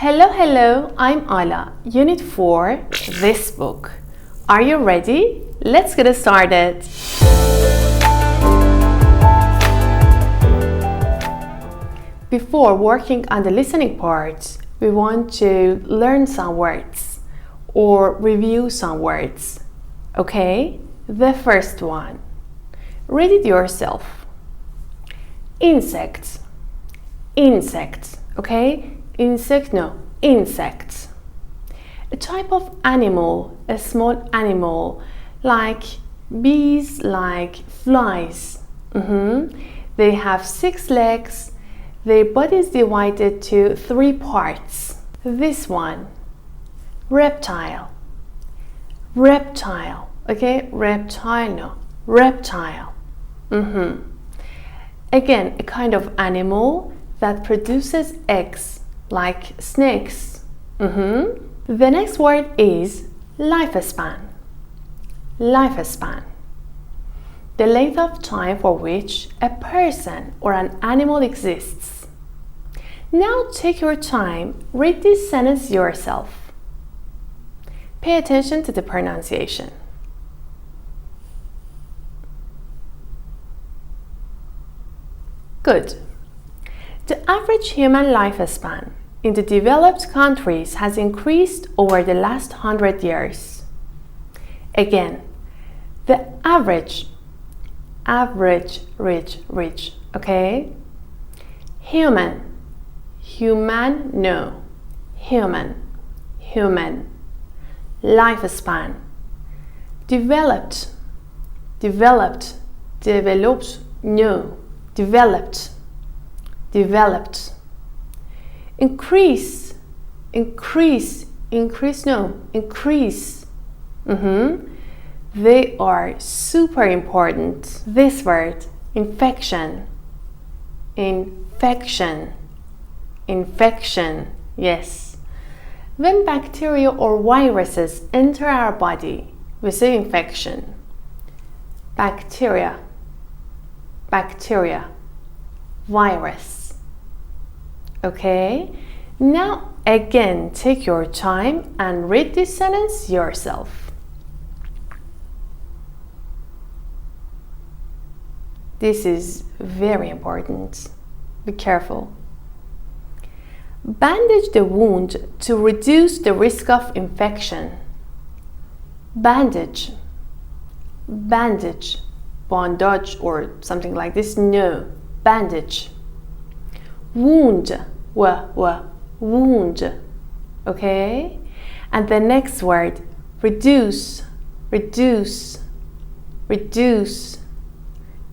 Hello, I'm Ala, Unit 4, this book. Are you ready? Let's get started. Before working on the listening part, we want to learn some words or review some words. Okay? The first one. Read it yourself. Insect. Okay? Insect. A type of animal, a small animal, like bees, like flies. They have 6 legs. Their body is divided to 3 parts. This one, reptile. Okay, reptile. Again, a kind of animal that produces eggs, like snakes. The next word is lifespan. The length of time for which a person or an animal exists. Now take your time, read this sentence yourself. Pay attention to the pronunciation. Good. The average human lifespan in the developed countries has increased over the last 100 years. Again, the average, rich, okay? Human, lifespan. Developed, developed. Increase. They are super important. This word, infection, yes. When bacteria or viruses enter our body, we say infection. Bacteria, virus. Okay? Now again, take your time and read this sentence yourself. This is very important. Be careful. Bandage the wound to reduce the risk of infection. Bandage, bondage or something like this. No, bandage. Wound, wound. Okay? And the next word, reduce.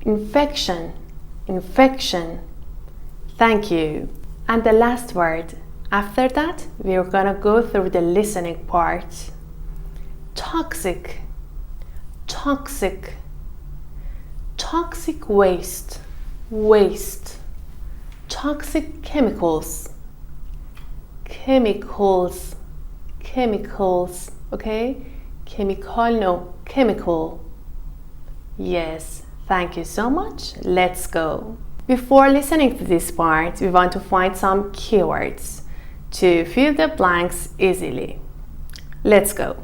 Infection. Thank you. And the last word. After that, we're gonna go through the listening part. Toxic waste. Toxic chemicals. Okay? Chemical. Yes, thank you so much. Let's go. Before listening to this part, we want to find some keywords to fill the blanks easily. Let's go.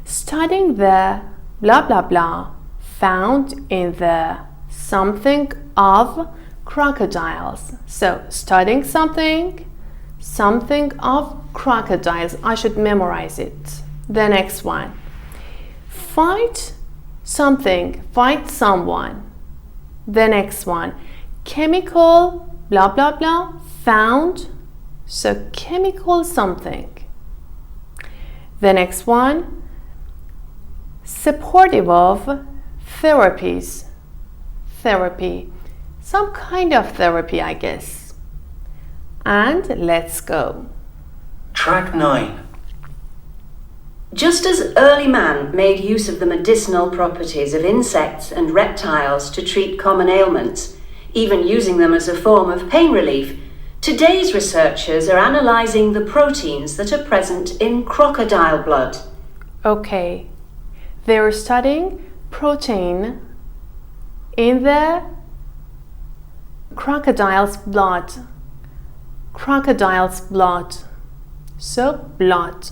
Studying the blah blah blah found in the something of crocodiles. So, studying something of crocodiles. I should memorize it. The next one. Fight someone. The next one. Chemical blah blah blah found. So, chemical something. The next one. Supportive of therapies. Therapy. Some kind of therapy, I guess. And let's go. Track 9. Just as early man made use of the medicinal properties of insects and reptiles to treat common ailments, even using them as a form of pain relief, today's researchers are analysing the proteins that are present in crocodile blood. Okay, they're studying protein in the crocodile's blood. So blood.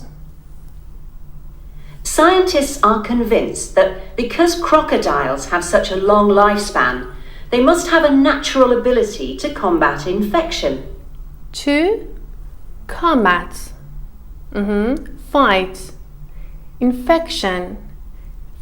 Scientists are convinced that because crocodiles have such a long lifespan, they must have a natural ability to combat infection. To combat. Fight. Infection.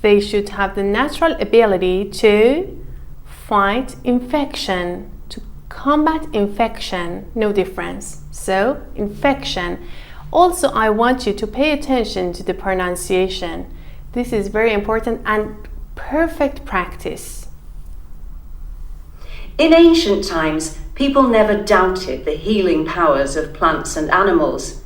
They should have the natural ability to fight infection. To combat infection. No difference. So, infection. Also, I want you to pay attention to the pronunciation. This is very important and perfect practice. In ancient times, people never doubted the healing powers of plants and animals.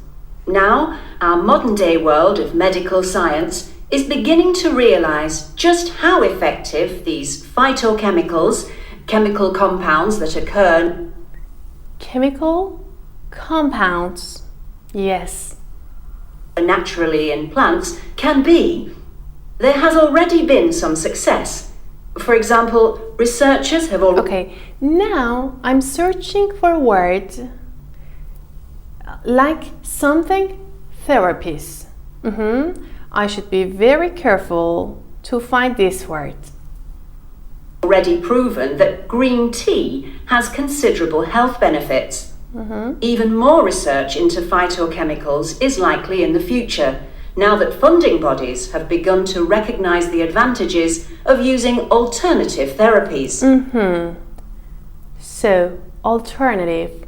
Now, our modern-day world of medical science is beginning to realize just how effective these phytochemicals, chemical compounds that occur. Chemical compounds. Yes. Naturally in plants can be. There has already been some success. For example, researchers have already... Okay, now I'm searching for a word like something therapies. I should be very careful to find this word. Already proven that green tea has considerable health benefits. Even more research into phytochemicals is likely in the future, now that funding bodies have begun to recognize the advantages of using alternative therapies. So, alternative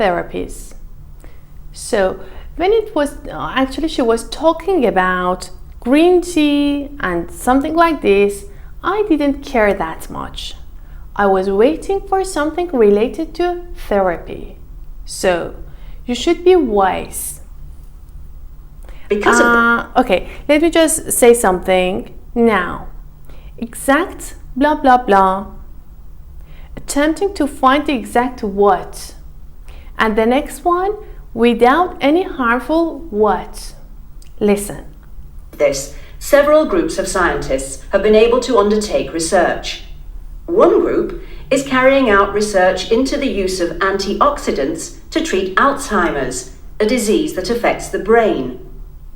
therapies. So, when it was, actually she was talking about green tea and something like this, I didn't care that much. I was waiting for something related to therapy. So, you should be wise. Because okay, let me just say something now. Exact blah blah blah. Attempting to find the exact what. And the next one, without any harmful what. Listen. This, several groups of scientists have been able to undertake research. One group is carrying out research into the use of antioxidants to treat Alzheimer's, a disease that affects the brain.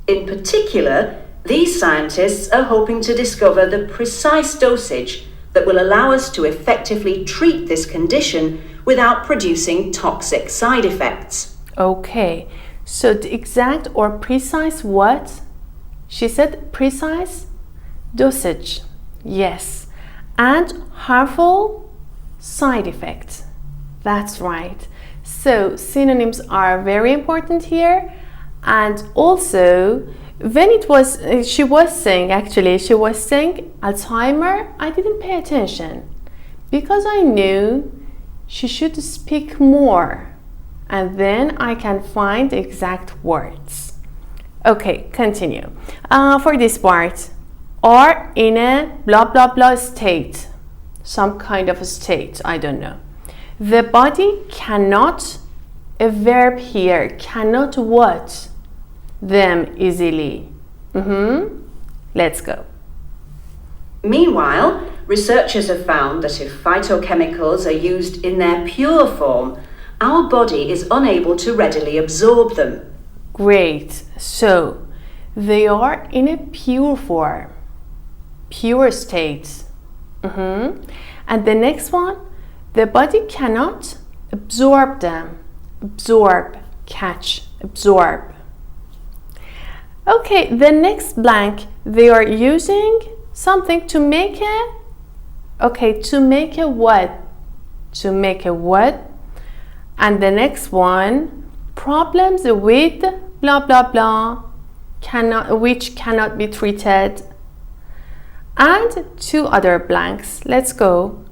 In particular, these scientists are hoping to discover the precise dosage that will allow us to effectively treat this condition without producing toxic side effects. Okay, so the exact or precise what? She said precise dosage. Yes. And harmful side effects. That's right. So synonyms are very important here. And also, when it was, she was saying Alzheimer, I didn't pay attention because I knew she should speak more and then I can find the exact words. Okay, continue. For this part, are in a blah blah blah state, some kind of a state, I don't know. The body cannot, a verb here, cannot what? Them easily. Let's go. Meanwhile, researchers have found that if phytochemicals are used in their pure form, our body is unable to readily absorb them. Great. So, they are in a pure form. Pure state. And the next one, the body cannot absorb them. Absorb, catch, absorb. Okay, the next blank, they are using something to make a, okay, to make a what? To make a what? And the next one, problems with blah blah blah, which cannot be treated. And two other blanks. Let's go.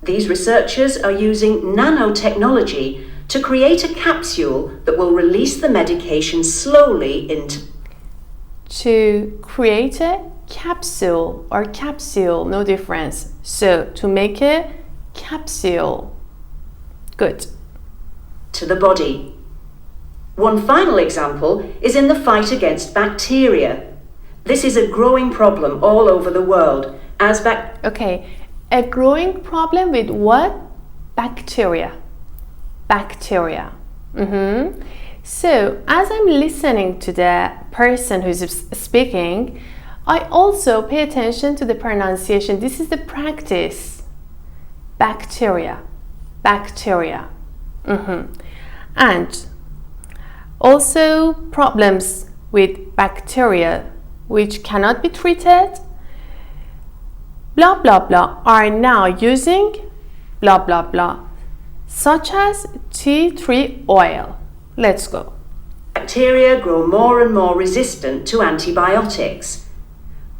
These researchers are using nanotechnology to create a capsule that will release the medication slowly into... To create a capsule or capsule, no difference. So, to make a capsule. Good. To the body. One final example is in the fight against bacteria. This is a growing problem all over the world as Okay, a growing problem with what? Bacteria. Bacteria. So, as I'm listening to the person who's speaking, I also pay attention to the pronunciation. This is the practice. Bacteria, bacteria. And also problems with bacteria which cannot be treated, blah blah blah, are now using blah blah blah, such as tea tree oil. Let's go. Bacteria grow more and more resistant to antibiotics.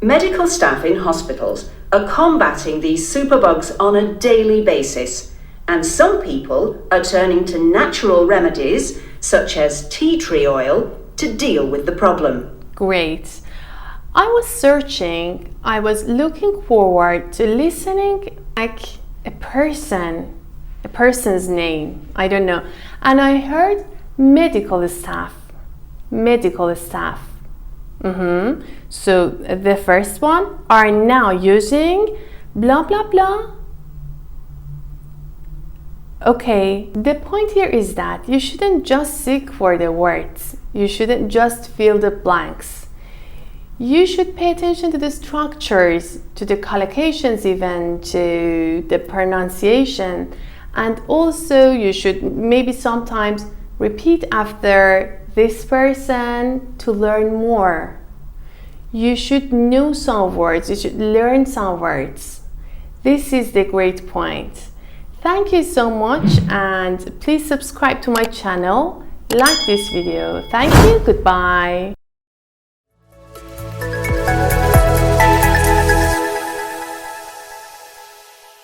Medical staff in hospitals are combating these superbugs on a daily basis, and some people are turning to natural remedies such as tea tree oil to deal with the problem. Great. I was searching, I was looking forward to listening like a person's name, I don't know, and I heard medical staff. So the first one are now using blah blah blah. Okay, the point here is that you shouldn't just seek for the words. You shouldn't just fill the blanks. You should pay attention to the structures, to the collocations, even to the pronunciation, and also you should maybe sometimes repeat after this person to learn more. You should know some words, you should learn some words. This is the great point. Thank you so much, and please subscribe to my channel, like this video. Thank you, goodbye.